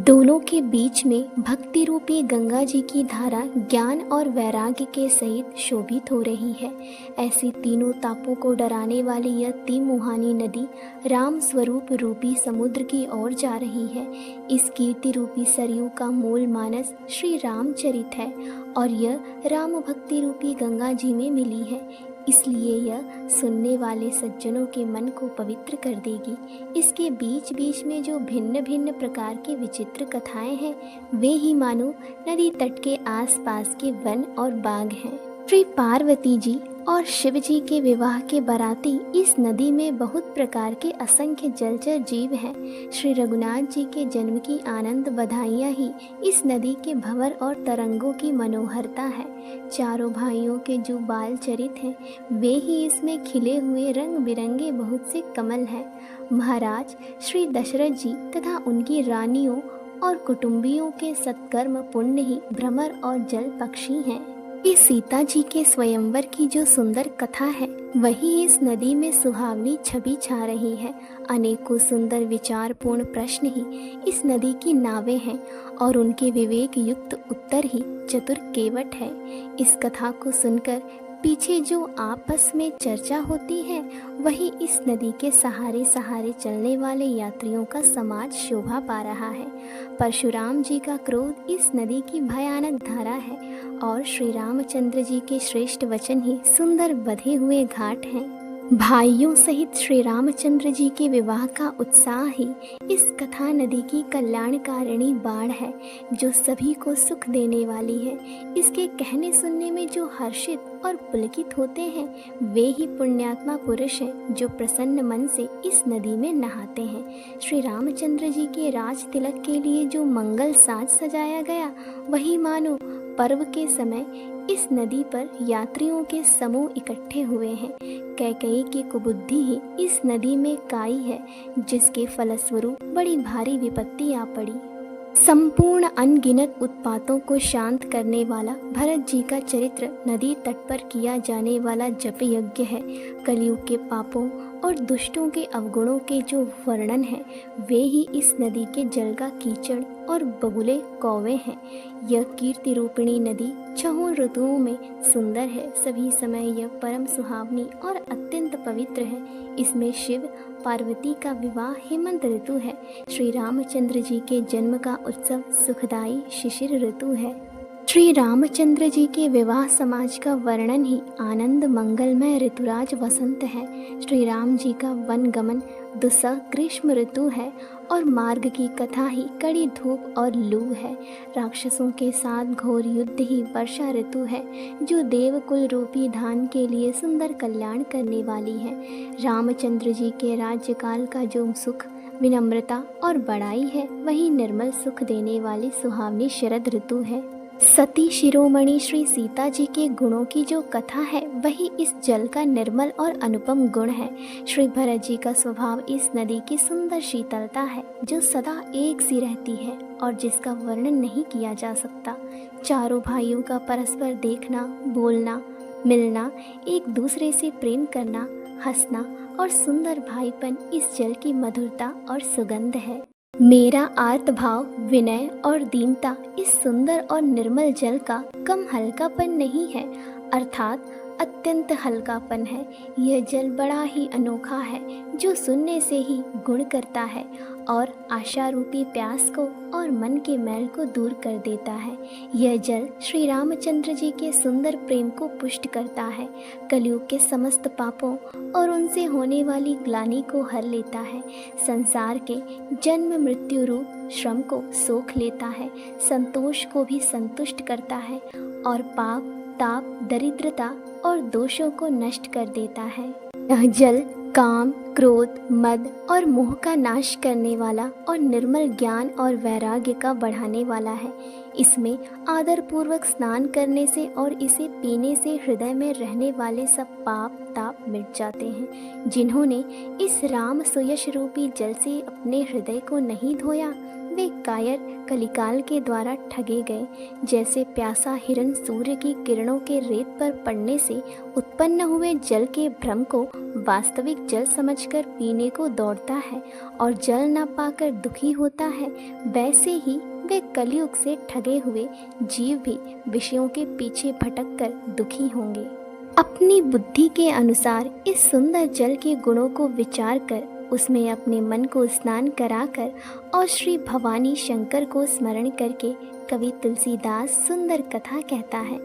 दोनों के बीच में भक्ति रूपी गंगा जी की धारा ज्ञान और वैराग्य के सहित शोभित हो रही है। ऐसी तीनों तापों को डराने वाली यह तिमुहानी नदी राम स्वरूप रूपी समुद्र की ओर जा रही है। इस कीर्ति रूपी सरयू का मूल मानस श्री रामचरित है और यह राम भक्ति रूपी गंगा जी में मिली है। इसलिए यह सुनने वाले सज्जनों के मन को पवित्र कर देगी। इसके बीच बीच में जो भिन्न भिन्न प्रकार के विचित्र कथाएं हैं, वे ही मानो नदी तट के आसपास के वन और बाग हैं। श्री पार्वती जी और शिव जी के विवाह के बाराती इस नदी में बहुत प्रकार के असंख्य जलचर जीव हैं। श्री रघुनाथ जी के जन्म की आनंद बधाइयाँ ही इस नदी के भंवर और तरंगों की मनोहरता है। चारों भाइयों के जो बाल चरित हैं, वे ही इसमें खिले हुए रंग बिरंगे बहुत से कमल हैं। महाराज श्री दशरथ जी तथा उनकी रानियों और कुटुंबियों के सत्कर्म पुण्य ही भ्रमर और जल पक्षी हैं। ये सीता जी के स्वयंवर की जो सुंदर कथा है, वही इस नदी में सुहावनी छवि छा रही है। अनेकों सुंदर विचारपूर्ण प्रश्न ही इस नदी की नावें हैं और उनके विवेक युक्त उत्तर ही चतुर केवट है। इस कथा को सुनकर पीछे जो आपस में चर्चा होती है, वही इस नदी के सहारे सहारे चलने वाले यात्रियों का समाज शोभा पा रहा है। परशुराम जी का क्रोध इस नदी की भयानक धारा है और श्री रामचंद्र जी के श्रेष्ठ वचन ही सुंदर बधे हुए घाट हैं। भाइयों सहित श्री रामचंद्र जी के विवाह का उत्साह ही इस कथा नदी की कल्याणकारिणी बाढ़ है, जो सभी को सुख देने वाली है। इसके कहने सुनने में जो हर्षित और पुलकित होते हैं, वे ही पुण्यात्मा पुरुष हैं, जो प्रसन्न मन से इस नदी में नहाते हैं। श्री रामचंद्र जी के राज तिलक के लिए जो मंगल साज सजाया गया, वही मानो पर्व के समय इस नदी पर यात्रियों के समूह इकट्ठे हुए हैं। कैकेयी की कुबुद्धि ही इस नदी में काई है, जिसके फलस्वरूप बड़ी भारी विपत्ति आ पड़ी। संपूर्ण अनगिनत उत्पातों को शांत करने वाला भरत जी का चरित्र नदी तट पर किया जाने वाला जप यज्ञ है। कलयुग के पापों और दुष्टों के अवगुणों के जो वर्णन है वे ही इस नदी के जल का कीचड़ और बगुले कौवे हैं। यह कीर्ति रूपिणी नदी छहों ऋतुओं में सुंदर है। सभी समय यह परम सुहावनी और अत्यंत पवित्र है। इसमें शिव पार्वती का विवाह हेमंत ऋतु है। श्री रामचंद्र जी के जन्म का उत्सव सुखदाई शिशिर ऋतु है। श्री रामचंद्र जी के विवाह समाज का वर्णन ही आनंद मंगलमय ऋतुराज वसंत है। श्री राम जी का वन गमन दुस्सह ग्रीष्म ऋतु है और मार्ग की कथा ही कड़ी धूप और लू है। राक्षसों के साथ घोर युद्ध ही वर्षा ऋतु है जो देवकुल रूपी धान के लिए सुंदर कल्याण करने वाली है। रामचंद्र जी के राज्यकाल का जो सुख विनम्रता और बड़ाई है वही निर्मल सुख देने वाली सुहावनी शरद ऋतु है। सती शिरोमणि श्री सीता जी के गुणों की जो कथा है वही इस जल का निर्मल और अनुपम गुण है। श्री भरत जी का स्वभाव इस नदी की सुंदर शीतलता है जो सदा एक सी रहती है और जिसका वर्णन नहीं किया जा सकता। चारों भाइयों का परस्पर देखना, बोलना, मिलना, एक दूसरे से प्रेम करना, हंसना और सुंदर भाईपन इस जल की मधुरता और सुगंध है। मेरा आर्त भाव, विनय और दीनता इस सुंदर और निर्मल जल का कम हल्कापन नहीं है, अर्थात अत्यंत हल्कापन है। यह जल बड़ा ही अनोखा है जो सुनने से ही गुण करता है और आशा रूपी प्यास को और मन के मैल को दूर कर देता है। यह जल श्री रामचंद्र जी के सुंदर प्रेम को पुष्ट करता है, कलयुग के समस्त पापों और उनसे होने वाली ग्लानि को हर लेता है, संसार के जन्म मृत्यु रूप श्रम को सोख लेता है, संतोष को भी संतुष्ट करता है और पाप, ताप, दरिद्रता और दोषों को नष्ट कर देता है। यह जल काम, क्रोध, मद और मोह का नाश करने वाला और निर्मल ज्ञान और वैराग्य का बढ़ाने वाला है। इसमें आदर पूर्वक स्नान करने से और इसे पीने से हृदय में रहने वाले सब पाप ताप मिट जाते हैं। जिन्होंने इस राम सुयश रूपी जल से अपने हृदय को नहीं धोया वे कायर कलिकाल के द्वारा ठगे गए। जैसे प्यासा हिरन सूर्य की किरणों के रेत पर पड़ने से उत्पन्न हुए जल के भ्रम को वास्तविक जल समझकर पीने को दौड़ता है और जल न पाकर दुखी होता है, वैसे ही वे कलयुग से ठगे हुए जीव भी विषयों के पीछे भटक कर दुखी होंगे। अपनी बुद्धि के अनुसार इस सुंदर जल के गुणों को विचार कर उसमें अपने मन को स्नान कराकर और श्री भवानी शंकर को स्मरण करके कवि तुलसीदास सुंदर कथा कहता है।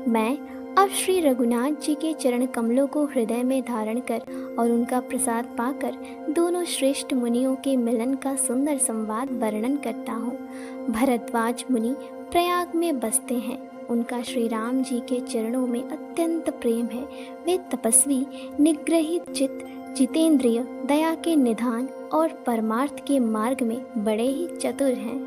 मैं अब श्री रघुनाथ जी के चरण कमलों को हृदय में धारण कर और उनका प्रसाद पाकर दोनों श्रेष्ठ मुनियों के मिलन का सुंदर संवाद वर्णन करता हूँ। भरद्वाज मुनि प्रयाग में बसते हैं। उनका श्री राम जी के चरणों में अत्यंत प्रेम है। वे तपस्वी, निग्रहित चित्त, जितेंद्रिय, दया के निधान और परमार्थ के मार्ग में बड़े ही चतुर हैं।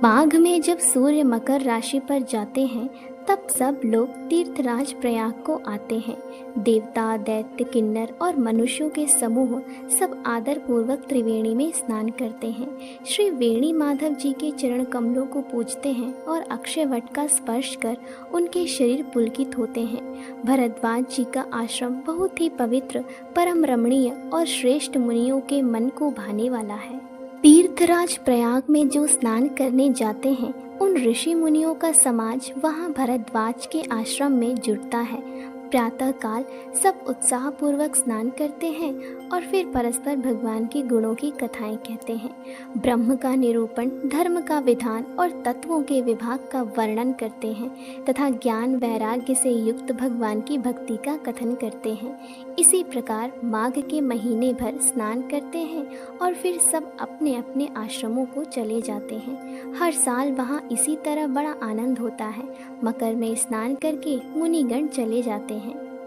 माघ में जब सूर्य मकर राशि पर जाते हैं तब सब लोग तीर्थराज प्रयाग को आते हैं। देवता, दैत्य, किन्नर और मनुष्यों के समूह सब आदर पूर्वक त्रिवेणी में स्नान करते हैं। श्री वेणी माधव जी के चरण कमलों को पूजते हैं और अक्षय वट का स्पर्श कर उनके शरीर पुलकित होते हैं। भरद्वाज जी का आश्रम बहुत ही पवित्र, परम रमणीय और श्रेष्ठ मुनियों के मन को भाने वाला है। तीर्थराज प्रयाग में जो स्नान करने जाते हैं उन ऋषि मुनियों का समाज वहाँ भरद्वाज के आश्रम में जुड़ता है। प्रातःकाल सब उत्साहपूर्वक स्नान करते हैं और फिर परस्पर भगवान के गुणों की कथाएं कहते हैं। ब्रह्म का निरूपण, धर्म का विधान और तत्वों के विभाग का वर्णन करते हैं तथा ज्ञान वैराग्य से युक्त भगवान की भक्ति का कथन करते हैं। इसी प्रकार माघ के महीने भर स्नान करते हैं और फिर सब अपने अपने आश्रमों को चले जाते हैं। हर साल वहाँ इसी तरह बड़ा आनंद होता है। मकर में स्नान करके मुनिगण चले जाते हैं।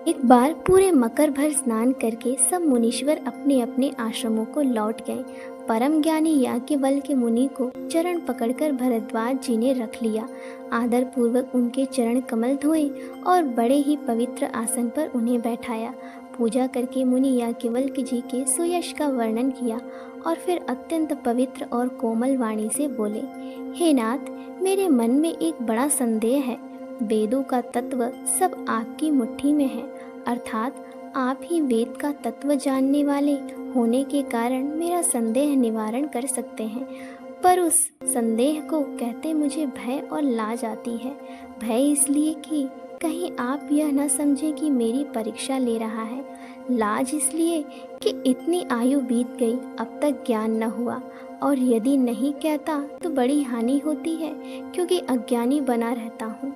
एक बार पूरे मकर भर स्नान करके सब मुनीश्वर अपने अपने आश्रमों को लौट गए। परम ज्ञानी याज्ञवल्क्य मुनि को चरण पकड़कर भरद्वाज जी ने रख लिया। आदर पूर्वक उनके चरण कमल धोए और बड़े ही पवित्र आसन पर उन्हें बैठाया। पूजा करके मुनि याज्ञवल्क्य जी के सुयश का वर्णन किया और फिर अत्यंत पवित्र और कोमल वाणी से बोले, हे नाथ, मेरे मन में एक बड़ा संदेह है। वेदों का तत्व सब आपकी मुट्ठी में है, अर्थात आप ही वेद का तत्व जानने वाले होने के कारण मेरा संदेह निवारण कर सकते हैं। पर उस संदेह को कहते मुझे भय और लाज आती है। भय इसलिए कि कहीं आप यह न समझें कि मेरी परीक्षा ले रहा है। लाज इसलिए कि इतनी आयु बीत गई, अब तक ज्ञान न हुआ, और यदि नहीं कहता तो बड़ी हानि होती है, क्योंकि अज्ञानी बना रहता हूँ।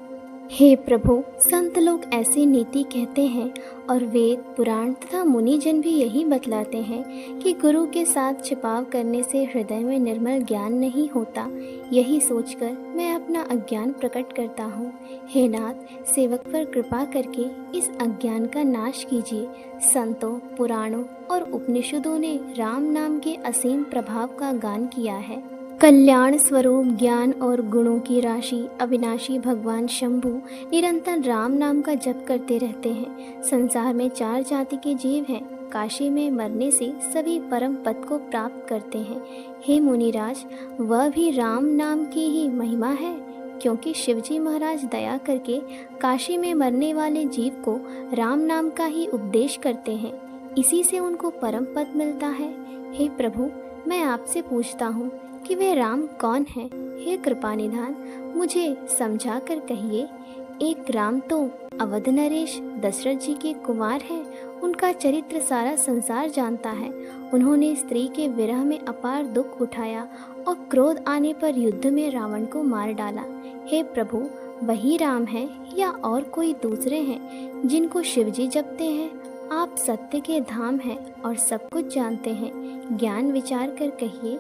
हे प्रभु, संत लोग ऐसी नीति कहते हैं और वेद, पुराण तथा मुनिजन भी यही बतलाते हैं कि गुरु के साथ छिपाव करने से हृदय में निर्मल ज्ञान नहीं होता। यही सोचकर मैं अपना अज्ञान प्रकट करता हूँ। हे नाथ, सेवक पर कृपा करके इस अज्ञान का नाश कीजिए। संतों, पुराणों और उपनिषदों ने राम नाम के असीम प्रभाव का गान किया है। कल्याण स्वरूप ज्ञान और गुणों की राशि अविनाशी भगवान शंभु निरंतर राम नाम का जप करते रहते हैं। संसार में 4 जाति के जीव हैं। काशी में मरने से सभी परम पद को प्राप्त करते हैं। हे मुनिराज, वह भी राम नाम की ही महिमा है, क्योंकि शिवजी महाराज दया करके काशी में मरने वाले जीव को राम नाम का ही उपदेश करते हैं। इसी से उनको परम पद मिलता है। हे प्रभु, मैं आपसे पूछता हूँ कि वे राम कौन है? हे कृपा निधान, मुझे समझा कर कहिए। एक राम तो अवध नरेश दशरथ जी के कुमार हैं। उनका चरित्र सारा संसार जानता है। उन्होंने स्त्री के विरह में अपार दुख उठाया और क्रोध आने पर युद्ध में रावण को मार डाला। हे प्रभु, वही राम है या और कोई दूसरे हैं जिनको शिवजी जपते हैं? आप सत्य के धाम हैं और सब कुछ जानते हैं। ज्ञान विचार कर कहिए।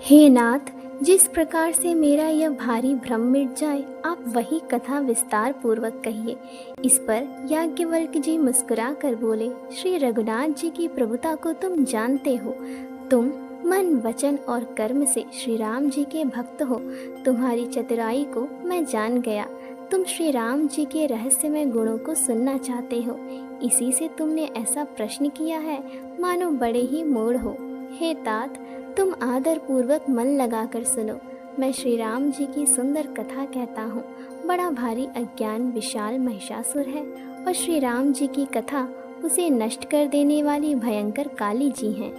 हे नाथ, जिस प्रकार से मेरा यह भारी भ्रम मिट जाए, आप वही कथा विस्तार पूर्वक कहिए। इस पर याज्ञवल्क्य जी मुस्कुरा कर बोले, श्री रघुनाथ जी की प्रभुता को तुम जानते हो। तुम मन, वचन और कर्म से श्री राम जी के भक्त हो। तुम्हारी चतुराई को मैं जान गया। तुम श्री राम जी के रहस्यमय गुणों को सुनना चाहते हो, इसी से तुमने ऐसा प्रश्न किया है, मानो बड़े ही मूढ़ हो। हे तात, तुम आदर पूर्वक मन लगाकर सुनो। मैं श्री राम जी की सुंदर कथा कहता हूँ। बड़ा भारी अज्ञान विशाल महिषासुर है और श्री राम जी की कथा उसे नष्ट कर देने वाली भयंकर काली जी हैं।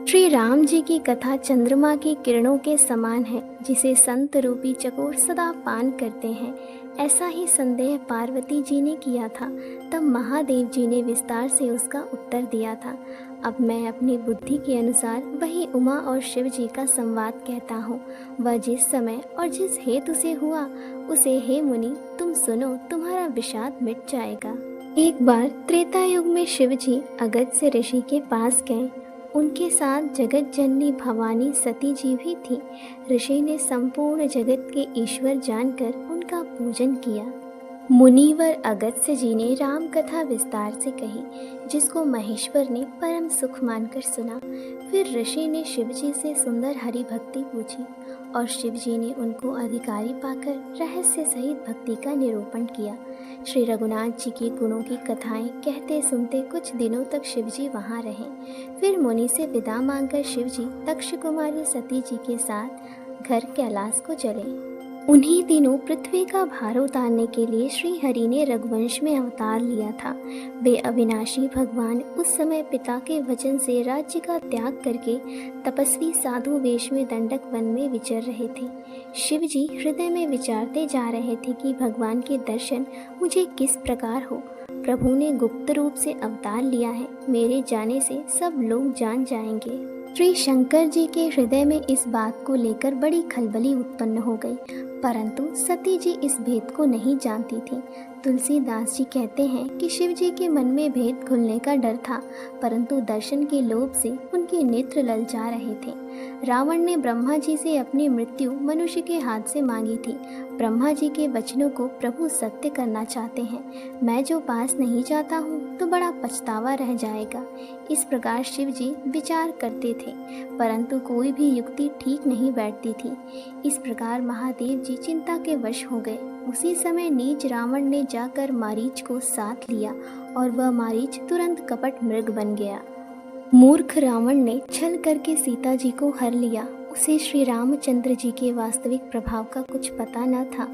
श्री राम जी की कथा चंद्रमा की किरणों के समान है, जिसे संत रूपी चकोर सदा पान करते हैं। ऐसा ही संदेह पार्वती जी ने किया था। तब महादेव जी ने विस्तार से उसका उत्तर दिया था। अब मैं अपनी बुद्धि के अनुसार वही उमा और शिव जी का संवाद कहता हूँ। वह जिस समय और जिस हेतु से हुआ, उसे हे मुनि तुम सुनो, तुम्हारा विषाद मिट जाएगा। एक बार त्रेता युग में शिव जी अगस्त्य ऋषि के पास गए। उनके साथ जगत जननी भवानी सती जी भी थी। ऋषि ने संपूर्ण जगत के ईश्वर जानकर उनका पूजन किया। मुनिवर अगस्त्य जी ने राम कथा विस्तार से कही, जिसको महेश्वर ने परम सुख मानकर सुना। फिर ऋषि ने शिव जी से सुंदर हरि भक्ति पूछी और शिव जी ने उनको अधिकारी पाकर रहस्य सहित भक्ति का निरूपण किया। श्री रघुनाथ जी के गुणों की कथाएं कहते सुनते कुछ दिनों तक शिव जी वहाँ रहे। फिर मुनि से विदा मांगकर शिव जी तक्ष कुमारी सती जी के साथ घर कैलाश को चले। उन्हीं दिनों पृथ्वी का भार उतारने के लिए श्री हरि ने रघुवंश में अवतार लिया था। वे अविनाशी भगवान उस समय पिता के वचन से राज्य का त्याग करके तपस्वी साधु वेश में दंडक वन में विचर रहे थे। शिव जी हृदय में विचारते जा रहे थे कि भगवान के दर्शन मुझे किस प्रकार हो। प्रभु ने गुप्त रूप से अवतार लिया है, मेरे जाने से सब लोग जान जाएंगे। श्री शंकर जी के हृदय में इस बात को लेकर बड़ी खलबली उत्पन्न हो गई, परंतु सती जी इस भेद को नहीं जानती थी। तुलसीदास जी कहते हैं कि शिव जी के मन में भेद खुलने का डर था, परंतु दर्शन के लोभ से उनके नेत्र ललचा रहे थे। रावण ने ब्रह्मा जी से अपनी मृत्यु मनुष्य के हाथ से मांगी थी। ब्रह्मा जी के वचनों को प्रभु सत्य करना चाहते हैं। मैं जो पास नहीं जाता हूँ तो बड़ा पछतावा रह जाएगा। इस प्रकार शिव जी विचार करते थे, परंतु कोई भी युक्ति ठीक नहीं बैठती थी। इस प्रकार महादेव जी चिंता के वश हो गए। उसी समय नीच रावण ने जाकर मारीच को साथ लिया और वह मारीच तुरंत कपट मृग बन गया। मूर्ख रावण ने छल करके सीता जी को हर लिया। उसे श्री रामचंद्र जी के वास्तविक प्रभाव का कुछ पता न था।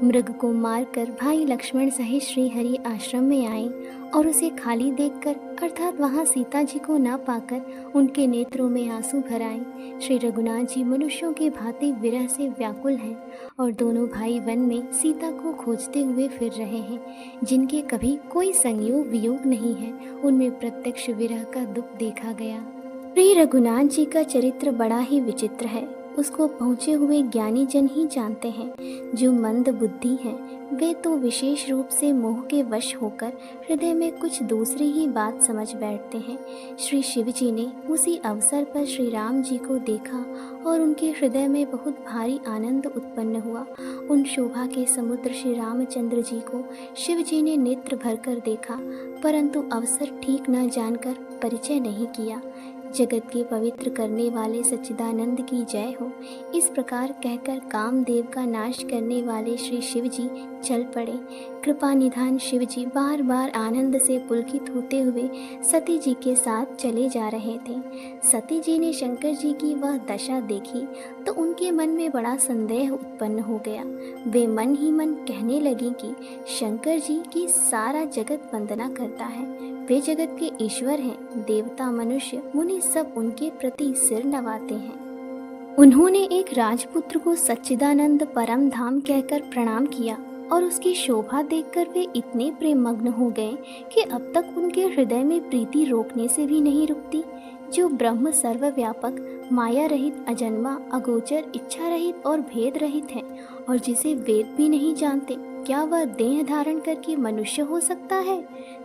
मृग को मारकर भाई लक्ष्मण सहित श्री हरि आश्रम में आए और उसे खाली देखकर अर्थात वहाँ सीता जी को न पाकर उनके नेत्रों में आंसू भर आए। श्री रघुनाथ जी मनुष्यों के भांति विरह से व्याकुल हैं और दोनों भाई वन में सीता को खोजते हुए फिर रहे हैं। जिनके कभी कोई संयोग वियोग नहीं है, उनमें प्रत्यक्ष विरह का दुख देखा गया। श्री रघुनाथ जी का चरित्र बड़ा ही विचित्र है। उसको पहुँचे हुए ज्ञानी जन ही जानते हैं। जो मंद बुद्धि हैं वे तो विशेष रूप से मोह के वश होकर हृदय में कुछ दूसरी ही बात समझ बैठते हैं। श्री शिव जी ने उसी अवसर पर श्री राम जी को देखा और उनके हृदय में बहुत भारी आनंद उत्पन्न हुआ। उन शोभा के समुद्र श्री रामचंद्र जी को शिव जी ने नेत्र भरकर देखा, परंतु अवसर ठीक न जानकर परिचय नहीं किया। जगत के पवित्र करने वाले सच्चिदानंद की जय हो, इस प्रकार कहकर कामदेव का नाश करने वाले श्री शिव जी चल पड़े। कृपा निधान शिव जी बार बार आनंद से पुलकित होते हुए सती जी के साथ चले जा रहे थे। सती जी ने शंकर जी की वह दशा देखी तो उनके मन में बड़ा संदेह उत्पन्न हो गया। वे मन ही मन कहने लगी कि शंकर जी की सारा जगत वंदना करता है, वे जगत के ईश्वर हैं। देवता मनुष्य मुनि सब उनके प्रति सिर नवाते हैं। उन्होंने एक राजपुत्र को सच्चिदानंद परम धाम कहकर प्रणाम किया और उसकी शोभा देखकर वे इतने प्रेममग्न हो गए कि अब तक उनके हृदय में प्रीति रोकने से भी नहीं रुकती। जो ब्रह्म सर्वव्यापक, माया रहित, अजन्मा, अगोचर, इच्छा रहित और भेद रहित है और जिसे वेद भी नहीं जानते, क्या वह देह धारण करके मनुष्य हो सकता है?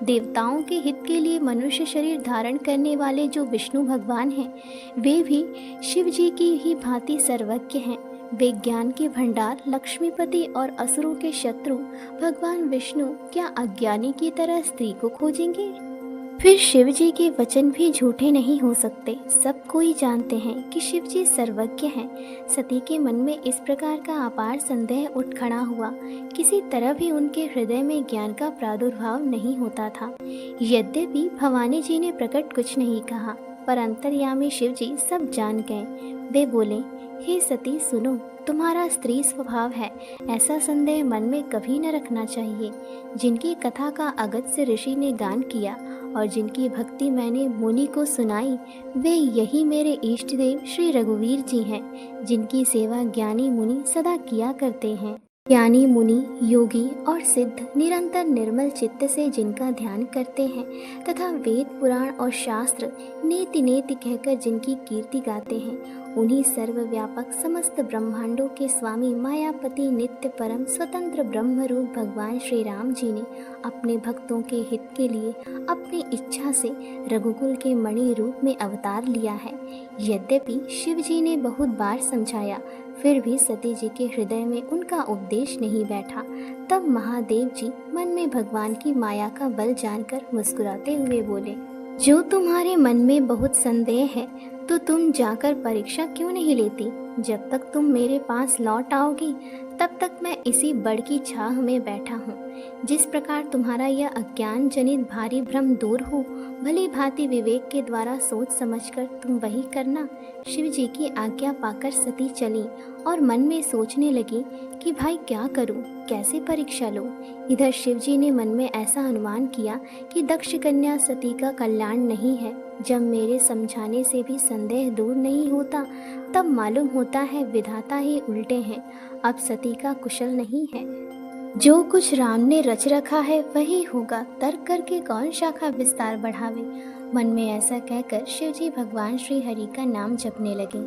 देवताओं के हित के लिए मनुष्य शरीर धारण करने वाले जो विष्णु भगवान हैं, वे भी शिव जी की ही भांति सर्वज्ञ हैं। वे ज्ञान के भंडार, लक्ष्मीपति और असुरों के शत्रु भगवान विष्णु क्या अज्ञानी की तरह स्त्री को खोजेंगे? फिर शिव जी के वचन भी झूठे नहीं हो सकते। सब कोई जानते हैं कि शिव जी सर्वज्ञ हैं। सती के मन में इस प्रकार का अपार संदेह उठ खड़ा हुआ। किसी तरह भी उनके हृदय में ज्ञान का प्रादुर्भाव नहीं होता था। यद्यपि भवानी जी ने प्रकट कुछ नहीं कहा, पर अंतर्यामी शिव जी सब जान गए। वे बोले, हे सती सुनो, तुम्हारा स्त्री स्वभाव है, ऐसा संदेह मन में कभी न रखना चाहिए। जिनकी कथा का अगस्त्य ऋषि ने गान किया और जिनकी भक्ति मैंने मुनि को सुनाई, वे यही मेरे इष्ट देव श्री रघुवीर जी हैं, जिनकी सेवा ज्ञानी मुनि सदा किया करते हैं। ज्ञानी मुनि, योगी और सिद्ध निरंतर निर्मल चित्त से जिनका ध्यान करते हैं तथा वेद पुराण और शास्त्र नेति नेति कहकर जिनकी कीर्ति गाते हैं, उन्हीं सर्वव्यापक समस्त ब्रह्मांडों के स्वामी मायापति नित्य परम स्वतंत्र ब्रह्म रूप भगवान श्री राम जी ने अपने भक्तों के हित के लिए अपनी इच्छा से रघुकुल के मणि रूप में अवतार लिया है। यद्यपि शिव जी ने बहुत बार समझाया, फिर भी सती जी के हृदय में उनका उपदेश नहीं बैठा। तब महादेव जी मन में भगवान की माया का बल जानकर मुस्कुराते हुए बोले, जो तुम्हारे मन में बहुत संदेह है तो तुम जाकर परीक्षा क्यों नहीं लेती? जब तक तुम मेरे पास लौट आओगी तब तक मैं इसी बड़ की छाह में बैठा हूँ। जिस प्रकार तुम्हारा यह अज्ञान जनित भारी भ्रम दूर हो, भली भांति विवेक के द्वारा सोच समझकर तुम वही करना। शिव जी की आज्ञा पाकर सती चली और मन में सोचने लगी कि भाई क्या करूं, कैसे परीक्षा लूं। इधर शिव जी ने मन में ऐसा अनुमान किया कि दक्ष कन्या सती का कल्याण नहीं है। जब मेरे समझाने से भी संदेह दूर नहीं होता, तब मालूम होता है विधाता ही उल्टे हैं, अब सती का कुशल नहीं है। जो कुछ राम ने रच रखा है वही होगा, तर्क करके कौन शाखा विस्तार बढ़ावे। मन में ऐसा कहकर शिव जी भगवान श्री हरि का नाम जपने लगे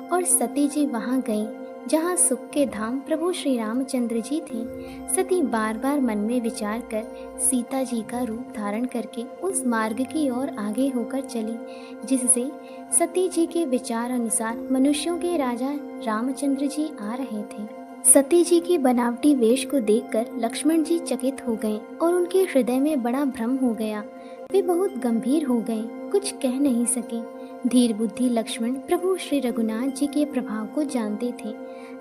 और सती जी वहाँ गईं जहाँ सुख के धाम प्रभु श्री रामचंद्र जी थे। सती बार बार मन में विचार कर सीता जी का रूप धारण करके उस मार्ग की ओर आगे होकर चली जिससे सती जी के विचार अनुसार मनुष्यों के राजा रामचंद्र जी आ रहे थे। सती जी की बनावटी वेश को देखकर लक्ष्मण जी चकित हो गए और उनके हृदय में बड़ा भ्रम हो गया। वे बहुत गंभीर हो गए, कुछ कह नहीं सके। धीर बुद्धि लक्ष्मण प्रभु श्री रघुनाथ जी के प्रभाव को जानते थे।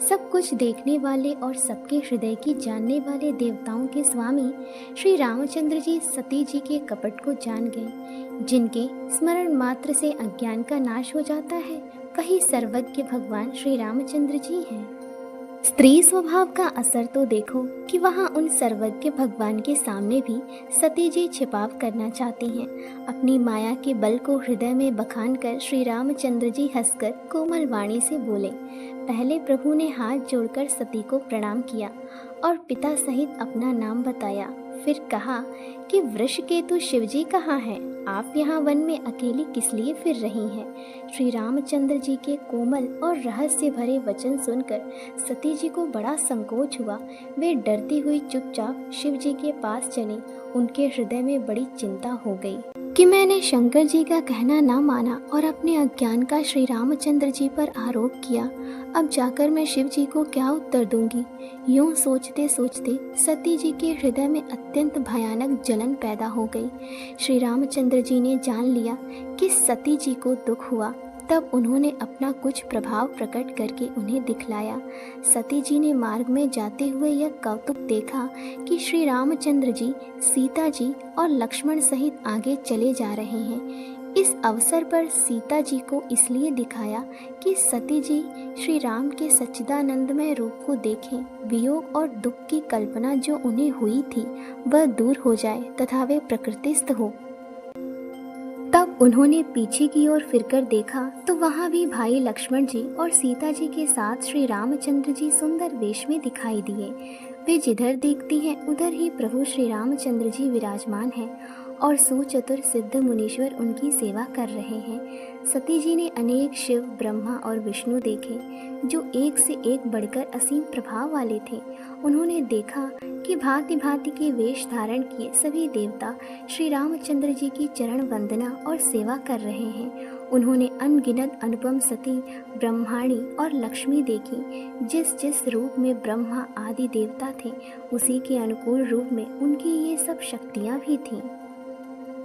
सब कुछ देखने वाले और सबके हृदय की जानने वाले देवताओं के स्वामी श्री रामचंद्र जी सती जी के कपट को जान गए। जिनके स्मरण मात्र से अज्ञान का नाश हो जाता है, वही सर्वज्ञ भगवान श्री रामचंद्र जी हैं। स्त्री स्वभाव का असर तो देखो कि वहाँ उन सर्वज्ञ भगवान के सामने भी सती जी छिपाव करना चाहती हैं। अपनी माया के बल को हृदय में बखान कर श्री रामचंद्र जी हंसकर कोमल वाणी से बोले। पहले प्रभु ने हाथ जोड़कर सती को प्रणाम किया और पिता सहित अपना नाम बताया। फिर कहा कि वृषकेतु शिवजी कहाँ हैं? आप यहाँ वन में अकेली किस लिए फिर रही हैं? श्री रामचंद्र जी के कोमल और रहस्य भरे वचन सुनकर सती जी को बड़ा संकोच हुआ। वे डरती हुई चुपचाप शिव जी के पास चली। उनके हृदय में बड़ी चिंता हो गई कि मैंने शंकर जी का कहना ना माना और अपने अज्ञान का श्री रामचंद्र जी पर आरोप किया। अब जाकर मैं शिव जी को क्या उत्तर दूंगी? यूं सोचते सोचते सती जी के हृदय में अत्यंत भयानक जलन पैदा हो गई। श्री रामचंद्र जी ने जान लिया कि सती जी को दुख हुआ। तब उन्होंने अपना कुछ प्रभाव प्रकट करके उन्हें दिखलाया। सती जी ने मार्ग में जाते हुए यह कौतुक देखा कि श्री रामचंद्र जी, सीता जी और लक्ष्मण सहित आगे चले जा रहे हैं। इस अवसर पर सीता जी को इसलिए दिखाया कि सती जी श्री राम के सच्चिदानंदमय रूप को देखें। वियोग और दुख की कल्पना जो उन्हें हुई थी वह दूर हो जाए तथा वे प्रकृतिस्थ हो। तब उन्होंने पीछे की ओर फिरकर देखा तो वहाँ भी भाई लक्ष्मण जी और सीता जी के साथ श्री रामचंद्र जी सुंदर वेश में दिखाई दिए। वे जिधर देखती हैं उधर ही प्रभु श्री रामचंद्र जी विराजमान हैं और सुचतुर सिद्ध मुनीश्वर उनकी सेवा कर रहे हैं। सती जी ने अनेक शिव, ब्रह्मा और विष्णु देखे जो एक से एक बढ़कर असीम प्रभाव वाले थे। उन्होंने देखा कि भांति भांति के वेश धारण किए सभी देवता श्री रामचंद्र जी की चरण वंदना और सेवा कर रहे हैं। उन्होंने अनगिनत अनुपम सती, ब्रह्माणी और लक्ष्मी देखी। जिस जिस रूप में ब्रह्मा आदि देवता थे, उसी के अनुकूल रूप में उनकी ये सब शक्तियाँ भी थीं।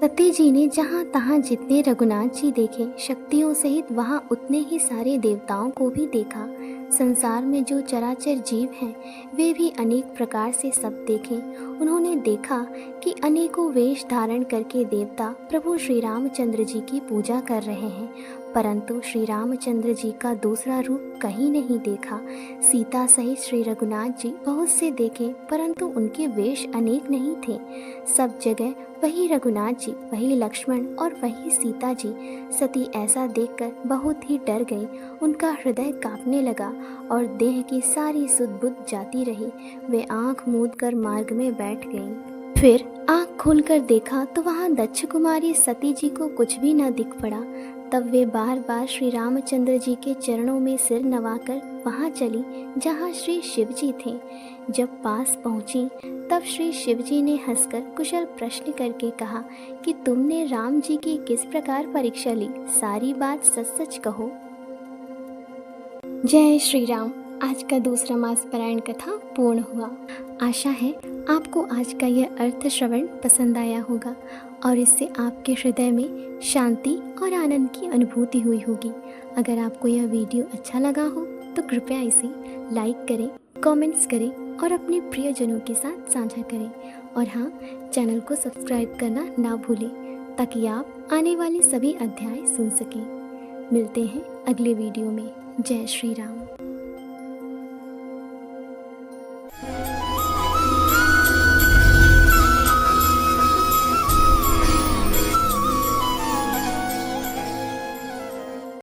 सती जी ने जहाँ तहाँ जितने रघुनाथ जी देखे, शक्तियों सहित वहाँ उतने ही सारे देवताओं को भी देखा। संसार में जो चराचर जीव हैं, वे भी अनेक प्रकार से सब देखे। उन्होंने देखा कि अनेकों वेश धारण करके देवता प्रभु श्री रामचंद्र जी की पूजा कर रहे हैं, परंतु श्री रामचंद्र जी का दूसरा रूप कहीं नहीं देखा। सीता सहित श्री रघुनाथ जी बहुत से देखे, परंतु उनके वेश अनेक नहीं थे। सब जगह वही रघुनाथ जी, वही लक्ष्मण और वही सीता जी। सती ऐसा देखकर बहुत ही डर गई। उनका हृदय कांपने लगा और देह की सारी सुध बुध जाती रही। वे आंख मूंद कर मार्ग में बैठ गईं। फिर आंख खोलकर देखा तो वहाँ दक्ष कुमारी सती जी को कुछ भी न दिख पड़ा। तब वे बार बार श्री रामचंद्र जी के चरणों में सिर नवाकर वहाँ चली जहाँ श्री शिव जी थे। जब पास पहुँची तब श्री शिव जी ने हंसकर कुशल प्रश्न करके कहा कि तुमने राम जी की किस प्रकार परीक्षा ली? सारी बात सच सच कहो। जय श्री राम। आज का दूसरा मास पारायण कथा पूर्ण हुआ। आशा है आपको आज का यह अर्थ श्रवण पसंद आया होगा और इससे आपके हृदय में शांति और आनंद की अनुभूति हुई होगी। अगर आपको यह वीडियो अच्छा लगा हो तो कृपया इसे लाइक करें, कमेंट्स करें और अपने प्रियजनों के साथ साझा करें। और हाँ, चैनल को सब्सक्राइब करना ना भूलें ताकि आप आने वाले सभी अध्याय सुन सकें। मिलते हैं अगले वीडियो में। जय श्री राम।